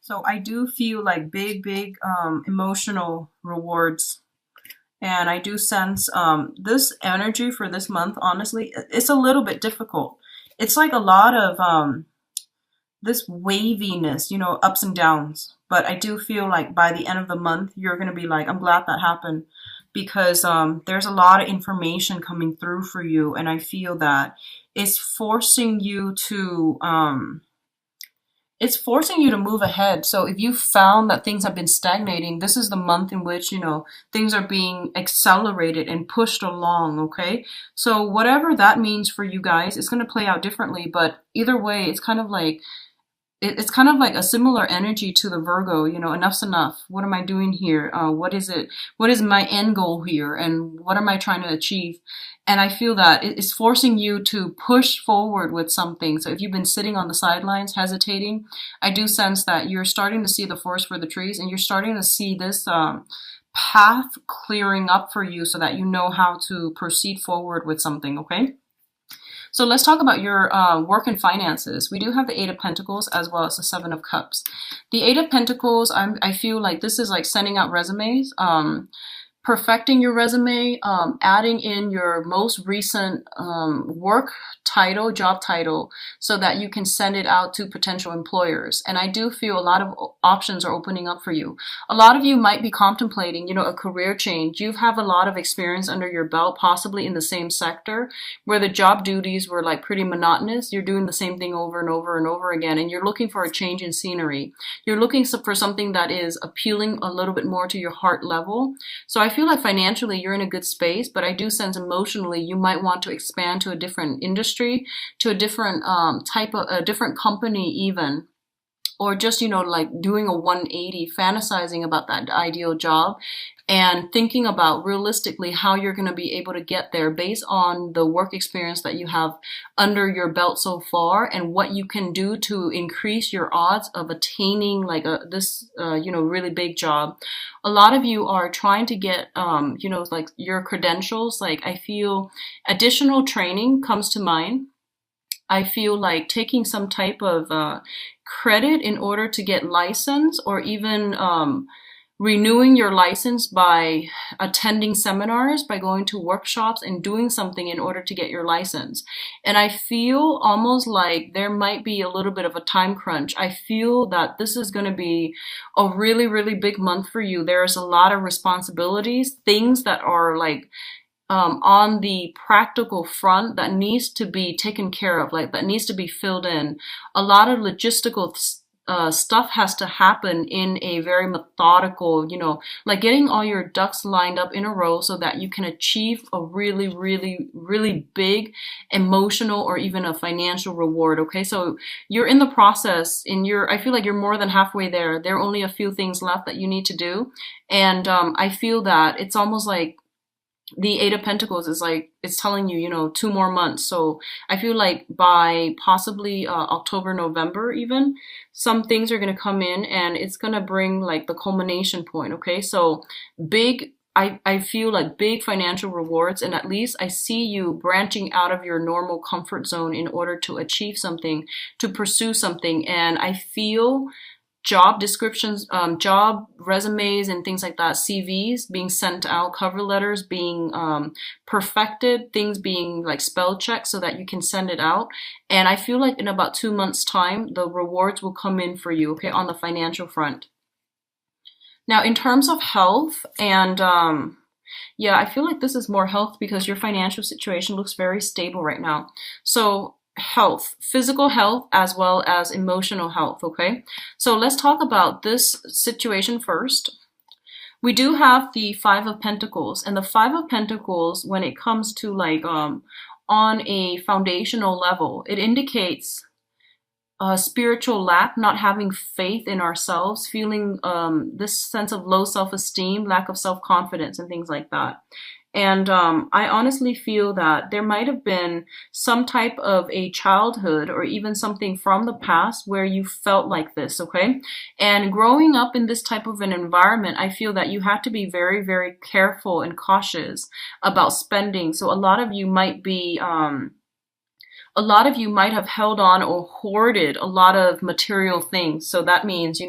So I do feel like big emotional rewards. And I do sense this energy for this month, honestly, it's a little bit difficult. It's like a lot of this waviness, ups and downs. But I do feel like by the end of the month, you're going to be like, I'm glad that happened because there's a lot of information coming through for you. And I feel that it's forcing you to move ahead. So if you found that things have been stagnating, this is the month in which, things are being accelerated and pushed along, okay? So whatever that means for you guys, it's going to play out differently, but either way, it's kind of like a similar energy to the Virgo, enough's enough. What am I doing here? What is it? What is my end goal here? And what am I trying to achieve? And I feel that it's forcing you to push forward with something. So if you've been sitting on the sidelines, hesitating, I do sense that you're starting to see the forest for the trees and you're starting to see this path clearing up for you so that you know how to proceed forward with something, okay? So let's talk about your work and finances. We do have the Eight of Pentacles as well as the Seven of Cups. The Eight of Pentacles, I feel like this is like sending out resumes, perfecting your resume, adding in your most recent work title, job title, so that you can send it out to potential employers. And I do feel a lot of options are opening up for you. A lot of you might be contemplating, a career change. You have a lot of experience under your belt, possibly in the same sector, where the job duties were like pretty monotonous. You're doing the same thing over and over and over again, and you're looking for a change in scenery. You're looking for something that is appealing a little bit more to your heart level. So I feel like financially you're in a good space, but I do sense emotionally you might want to expand to a different industry, to a different type of a different company even, or just like doing a 180, fantasizing about that ideal job and thinking about realistically how you're going to be able to get there based on the work experience that you have under your belt so far and what you can do to increase your odds of attaining like this really big job. A lot of you are trying to get like your credentials. Like I feel additional training comes to mind. I feel like taking some type of credit in order to get license, or even renewing your license by attending seminars, by going to workshops and doing something in order to get your license. And I feel almost like there might be a little bit of a time crunch. I feel that this is going to be a really, really big month for you. There's a lot of responsibilities, things that are like on the practical front that needs to be taken care of, like that needs to be filled in. A lot of logistical stuff has to happen in a very methodical, like getting all your ducks lined up in a row so that you can achieve a really, really, really big emotional or even a financial reward. Okay, so you're in the process I feel like you're more than halfway there. There are only a few things left that you need to do. And I feel that it's almost like the Eight of Pentacles is like, it's telling you, 2 more months. So I feel like by possibly October, November even, some things are going to come in and it's going to bring like the culmination point. Okay. So I feel like big financial rewards, and at least I see you branching out of your normal comfort zone in order to achieve something, to pursue something. And I feel job descriptions, job resumes and things like that, CVs being sent out, cover letters being perfected, things being like spell checked so that you can send it out. And I feel like in about 2 months' time, the rewards will come in for you, okay, on the financial front. Now, in terms of health and yeah, I feel like this is more health because your financial situation looks very stable right now. So health, physical health as well as emotional health, okay? So let's talk about this situation first. We do have the Five of Pentacles, and the Five of Pentacles, when it comes to like on a foundational level, it indicates spiritual lack, not having faith in ourselves, feeling this sense of low self-esteem, lack of self-confidence and things like that. And I honestly feel that there might have been some type of a childhood or even something from the past where you felt like this, okay? And growing up in this type of an environment, I feel that you have to be very, very careful and cautious about spending. So a lot of you might be a lot of you might have held on or hoarded a lot of material things. So that means,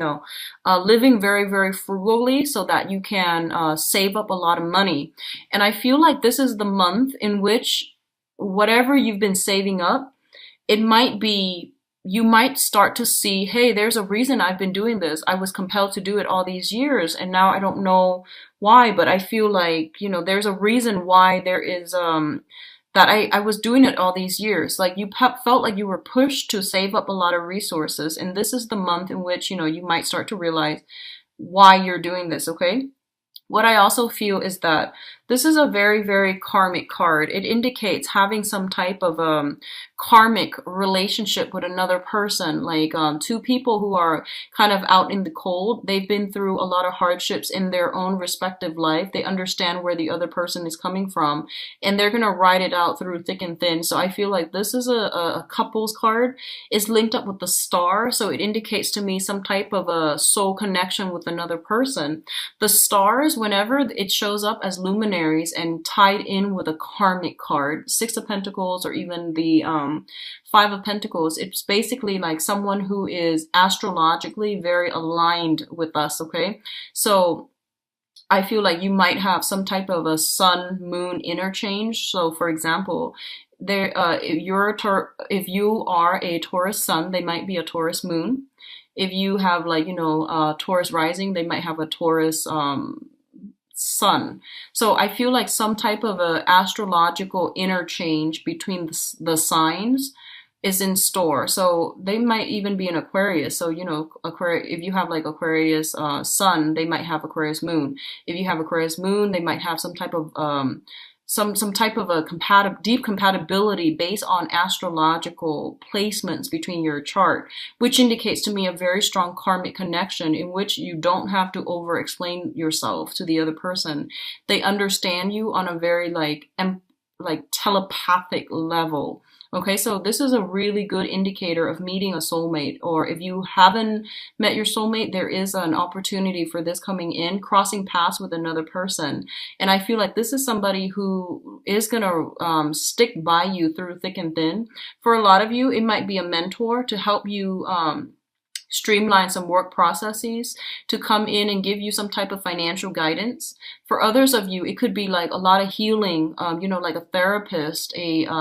living very, very frugally so that you can save up a lot of money. And I feel like this is the month in which whatever you've been saving up, it might be, you might start to see, hey, there's a reason I've been doing this. I was compelled to do it all these years, and now I don't know why, but I feel like, there's a reason why there is, that I was doing it all these years. Like you felt like you were pushed to save up a lot of resources. And this is the month in which, you might start to realize why you're doing this, okay? What I also feel is that this is a very, very karmic card. It indicates having some type of karmic relationship with another person, like two people who are kind of out in the cold. They've been through a lot of hardships in their own respective life. They understand where the other person is coming from, and they're going to ride it out through thick and thin. So I feel like this is a couples card. It's linked up with the star, so it indicates to me some type of a soul connection with another person. The stars, whenever it shows up as luminaries and tied in with a karmic card, Six of Pentacles or even the Five of Pentacles, it's basically like someone who is astrologically very aligned with us, okay? So I feel like you might have some type of a sun-moon interchange. So for example, if you are a Taurus sun, they might be a Taurus moon. If you have like, Taurus rising, they might have a Taurus sun. So I feel like some type of a astrological interchange between the signs is in store. So they might even be an Aquarius. So, Aquarius, if you have like Aquarius sun, they might have Aquarius moon. If you have Aquarius moon, they might have some type of some type of a deep compatibility based on astrological placements between your chart, which indicates to me a very strong karmic connection in which you don't have to over explain yourself to the other person. They understand you on a very like telepathic level. Okay, so this is a really good indicator of meeting a soulmate, or if you haven't met your soulmate, there is an opportunity for this coming in, crossing paths with another person. And I feel like this is somebody who is going to stick by you through thick and thin. For a lot of you, it might be a mentor to help you streamline some work processes, to come in and give you some type of financial guidance. For others of you, it could be like a lot of healing, like a therapist,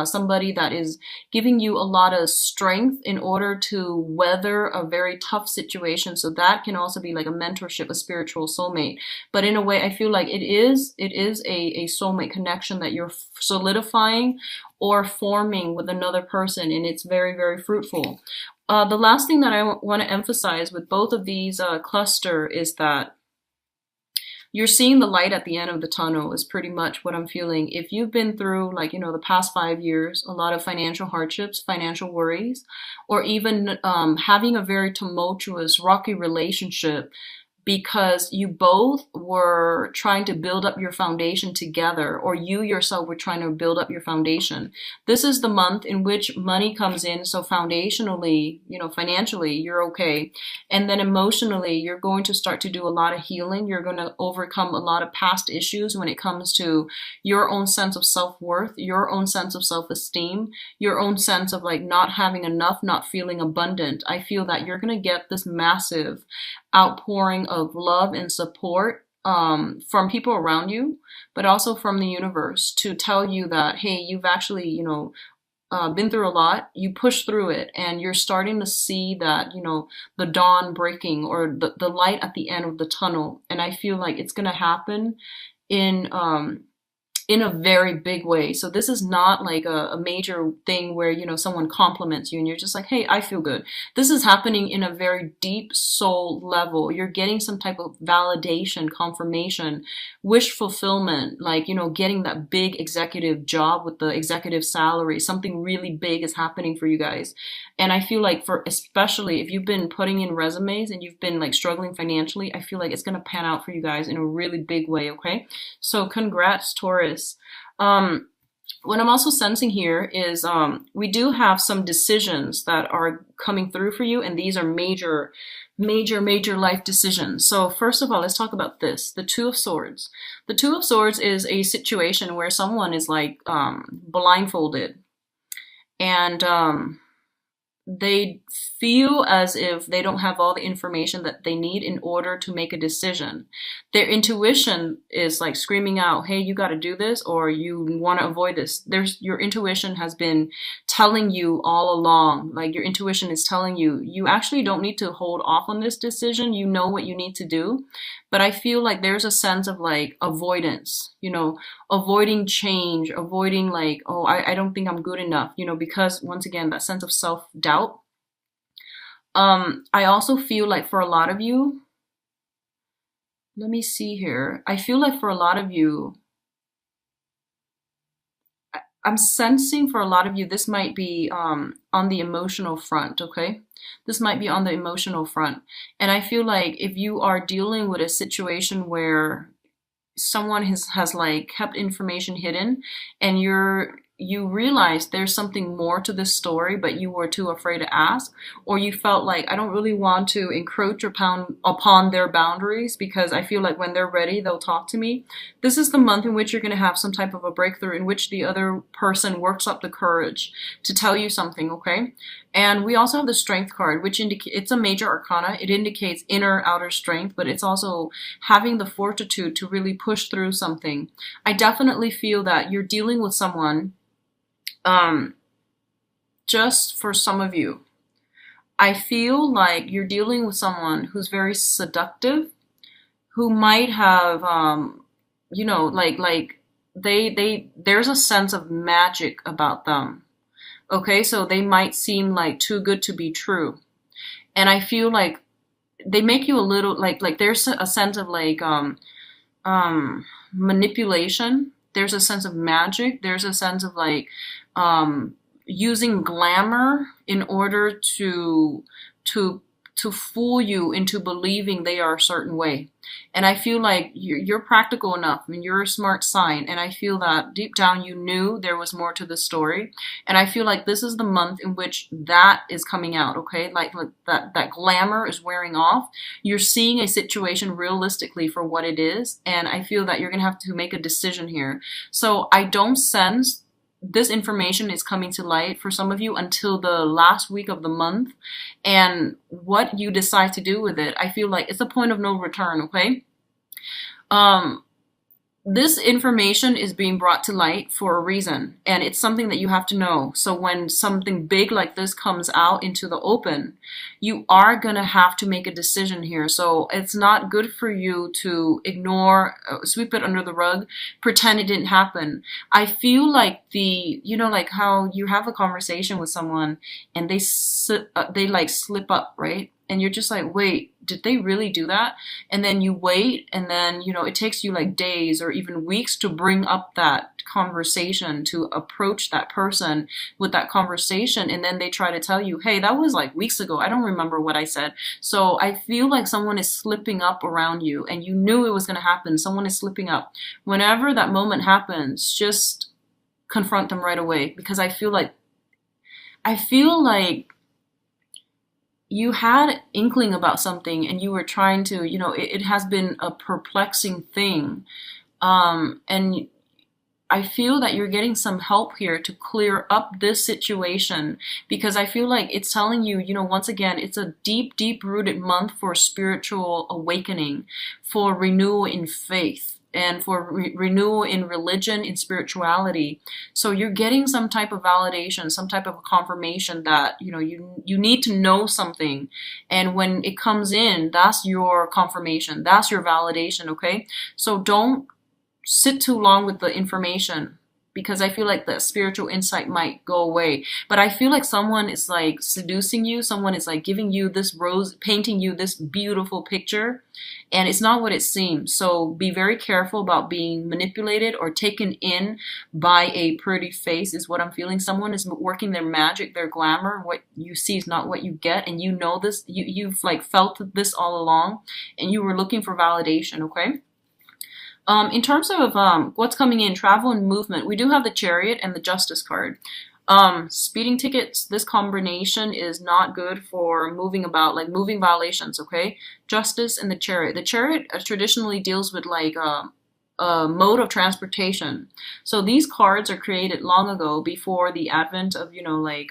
somebody that is giving you a lot of strength in order to weather a very tough situation. So that can also be like a mentorship, a spiritual soulmate. But in a way, I feel like it is a soulmate connection that you're solidifying or forming with another person, and it's very, very fruitful. The last thing that I want to emphasize with both of these cluster is that you're seeing the light at the end of the tunnel is pretty much what I'm feeling. If you've been through like, the past 5 years, a lot of financial hardships, financial worries, or even having a very tumultuous, rocky relationship, because you both were trying to build up your foundation together, or you yourself were trying to build up your foundation. This is the month in which money comes in. So foundationally, financially, you're okay. And then emotionally, you're going to start to do a lot of healing. You're going to overcome a lot of past issues when it comes to your own sense of self-worth, your own sense of self-esteem, your own sense of like not having enough, not feeling abundant. I feel that you're going to get this massive outpouring of love and support from people around you, but also from the universe to tell you that, hey, you've actually, been through a lot, you pushed through it, and you're starting to see that, the dawn breaking or the light at the end of the tunnel. And I feel like it's going to happen in a very big way. So this is not like a major thing where, someone compliments you and you're just like, hey, I feel good. This is happening in a very deep soul level. You're getting some type of validation, confirmation, wish fulfillment, like, getting that big executive job with the executive salary. Something really big is happening for you guys. And I feel like especially if you've been putting in resumes and you've been like struggling financially, I feel like it's going to pan out for you guys in a really big way. Okay. So congrats, Taurus. What I'm also sensing here is we do have some decisions that are coming through for you, and these are major life decisions. So first of all, let's talk about this, the Two of Swords. The Two of Swords is a situation where someone is like blindfolded, and they feel as if they don't have all the information that they need in order to make a decision. Their intuition is like screaming out, hey, you got to do this, or you want to avoid this. Your intuition has been telling you all along. Like your intuition is telling you, you actually don't need to hold off on this decision. You know what you need to do. But I feel like there's a sense of like avoidance, avoiding change, avoiding like, oh, I don't think I'm good enough, because once again, that sense of self-doubt. I also feel like for a lot of you, let me see here. I feel like for a lot of you, I'm sensing for a lot of you, this might be on the emotional front, okay? This might be on the emotional front. And I feel like if you are dealing with a situation where someone has like kept information hidden, and you realize there's something more to this story, but you were too afraid to ask, or you felt like I don't really want to encroach upon their boundaries because I feel like when they're ready, they'll talk to me. This is the month in which you're going to have some type of a breakthrough in which the other person works up the courage to tell you something, okay? And we also have the strength card, which indicates it's a major arcana. It indicates inner outer strength, but it's also having the fortitude to really push through something. I definitely feel that you're dealing with someone, just for some of you, I feel like you're dealing with someone who's very seductive, who might have, like there's a sense of magic about them. Okay, so they might seem like too good to be true. And I feel like they make you a little like there's a sense of like manipulation. There's a sense of magic. There's a sense of like using glamour in order to fool you into believing they are a certain way. And I feel like you're practical enough. I mean, you're a smart sign. And I feel that deep down you knew there was more to the story. And I feel like this is the month in which that is coming out, okay? Like that glamour is wearing off. You're seeing a situation realistically for what it is. And I feel that you're going to have to make a decision here. So I don't sense this information is coming to light for some of you until the last week of the month. And what you decide to do with it, I feel like it's a point of no return, okay? This information is being brought to light for a reason, and it's something that you have to know. So when something big like this comes out into the open, you are going to have to make a decision here. So it's not good for you to ignore, sweep it under the rug, pretend it didn't happen. I feel like like how you have a conversation with someone and they like slip up, right? And you're just like, wait, did they really do that? And then you wait, and then, it takes you like days or even weeks to bring up that conversation, to approach that person with that conversation. And then they try to tell you, hey, that was like weeks ago. I don't remember what I said. So I feel like someone is slipping up around you, and you knew it was going to happen. Someone is slipping up. Whenever that moment happens, just confront them right away, because I feel like you had inkling about something and you were trying to, it has been a perplexing thing. And I feel that you're getting some help here to clear up this situation, because I feel like it's telling you, once again, it's a deep, deep rooted month for spiritual awakening, for renewal in faith, and for renewal in religion, in spirituality. So you're getting some type of validation, some type of confirmation that, you need to know something. And when it comes in, that's your confirmation. That's your validation, okay? So don't sit too long with the information, because I feel like the spiritual insight might go away. But I feel like someone is like seducing you. Someone is like giving you this rose, painting you this beautiful picture, and it's not what it seems. So be very careful about being manipulated or taken in by a pretty face, is what I'm feeling. Someone is working their magic, their glamour. What you see is not what you get, and you know this. You've like felt this all along, and you were looking for validation, okay? In terms of what's coming in, travel and movement, we do have the Chariot and the Justice card. Speeding tickets, this combination is not good for moving about, like moving violations, okay? Justice and the Chariot. The Chariot traditionally deals with like mode of transportation. So these cards are created long ago before the advent of, like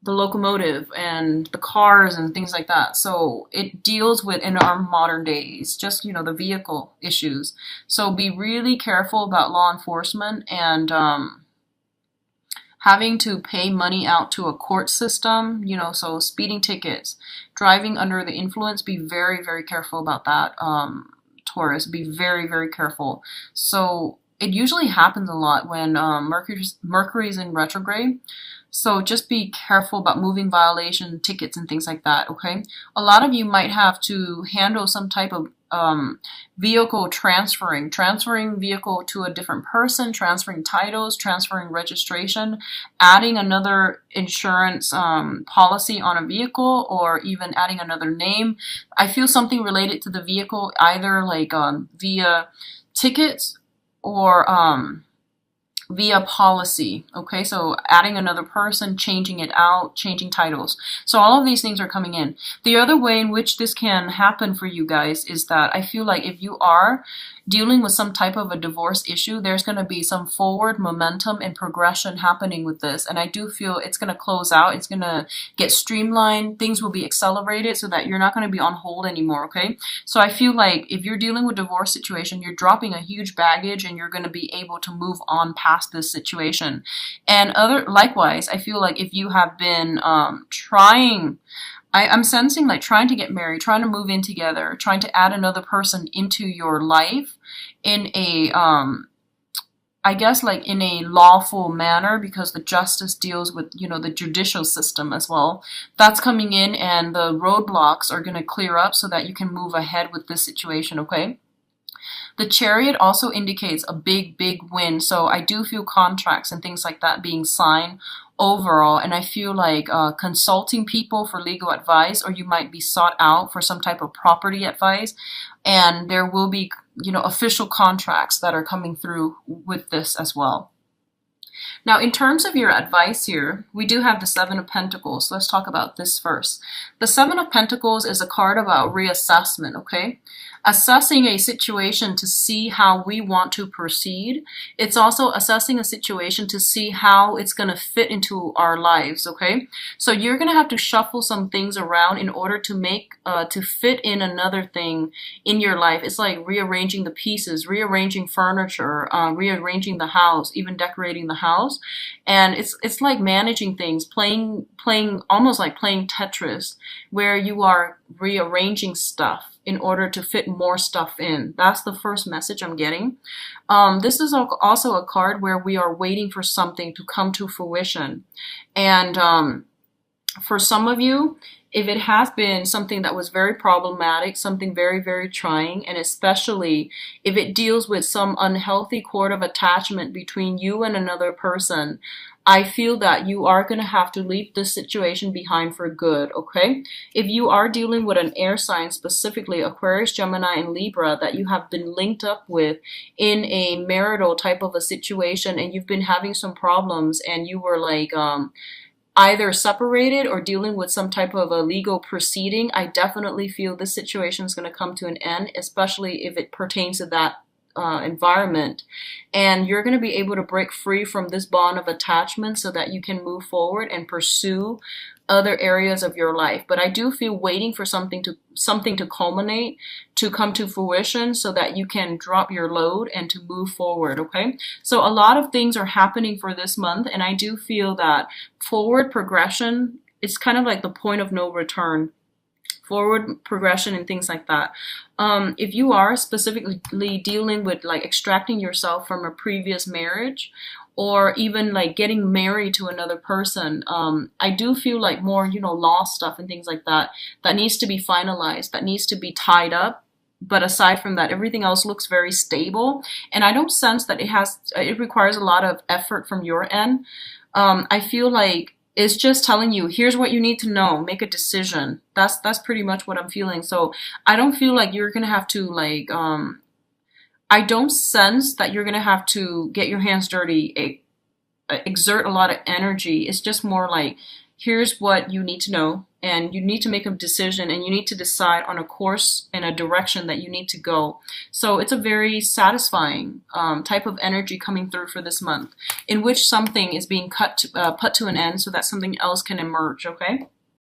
the locomotive and the cars and things like that. So it deals with in our modern days, just, the vehicle issues. So be really careful about law enforcement and having to pay money out to a court system, so speeding tickets, driving under the influence, be very, very careful about that, Taurus. Be very, very careful. So it usually happens a lot when Mercury's in retrograde. So just be careful about moving violation tickets and things like that, okay? A lot of you might have to handle some type of vehicle transferring vehicle to a different person, transferring titles, transferring registration, adding another insurance policy on a vehicle, or even adding another name. I feel something related to the vehicle, either like via tickets or via policy. Okay, so adding another person, changing it out, changing titles. So all of these things are coming in. The other way in which this can happen for you guys is that I feel like if you are dealing with some type of a divorce issue, there's going to be some forward momentum and progression happening with this. And I do feel it's going to close out. It's going to get streamlined. Things will be accelerated so that you're not going to be on hold anymore. Okay. So I feel like if you're dealing with a divorce situation, you're dropping a huge baggage and you're going to be able to move on past this situation. And likewise, I feel like if you have been I'm sensing like trying to get married, trying to move in together, trying to add another person into your life in a, I guess like in a lawful manner, because the justice deals with, the judicial system as well. That's coming in, and the roadblocks are going to clear up so that you can move ahead with this situation, okay? The Chariot also indicates a big, big win. So I do feel contracts and things like that being signed overall. And I feel like consulting people for legal advice, or you might be sought out for some type of property advice. And there will be, official contracts that are coming through with this as well. Now, in terms of your advice here, we do have the Seven of Pentacles. Let's talk about this first. The Seven of Pentacles is a card about reassessment, okay? Assessing a situation to see how we want to proceed. It's also assessing a situation to see how it's going to fit into our lives, okay? So you're going to have to shuffle some things around in order to fit in another thing in your life. It's like rearranging the pieces, rearranging furniture, rearranging the house, even decorating the house. And it's like managing things, playing almost like playing Tetris, where you are rearranging stuff in order to fit more stuff in. That's the first message I'm getting. This is also a card where we are waiting for something to come to fruition. And for some of you, if it has been something that was very problematic, something very, very trying, and especially if it deals with some unhealthy cord of attachment between you and another person, I feel that you are going to have to leave this situation behind for good, okay? If you are dealing with an air sign, specifically Aquarius, Gemini, and Libra, that you have been linked up with in a marital type of a situation, and you've been having some problems, and you were like either separated or dealing with some type of a legal proceeding, I definitely feel this situation is going to come to an end, especially if it pertains to that environment. And you're going to be able to break free from this bond of attachment so that you can move forward and pursue other areas of your life. But I do feel waiting for something to culminate, to come to fruition, so that you can drop your load and to move forward, okay? So a lot of things are happening for this month, and I do feel that forward progression, it's kind of like the point of no return. Forward progression and things like that. If you are specifically dealing with like extracting yourself from a previous marriage, or even like getting married to another person, I do feel like more, law stuff and things like that needs to be finalized, that needs to be tied up. But aside from that, everything else looks very stable. And I don't sense that it requires a lot of effort from your end. I feel like it's just telling you, here's what you need to know, make a decision. That's pretty much what I'm feeling. So I don't feel like you're going to have to like, I don't sense that you're going to have to get your hands dirty, exert a lot of energy. It's just more like here's what you need to know, and you need to make a decision, and you need to decide on a course and a direction that you need to go. So it's a very satisfying type of energy coming through for this month, in which something is being put to an end so that something else can emerge, okay?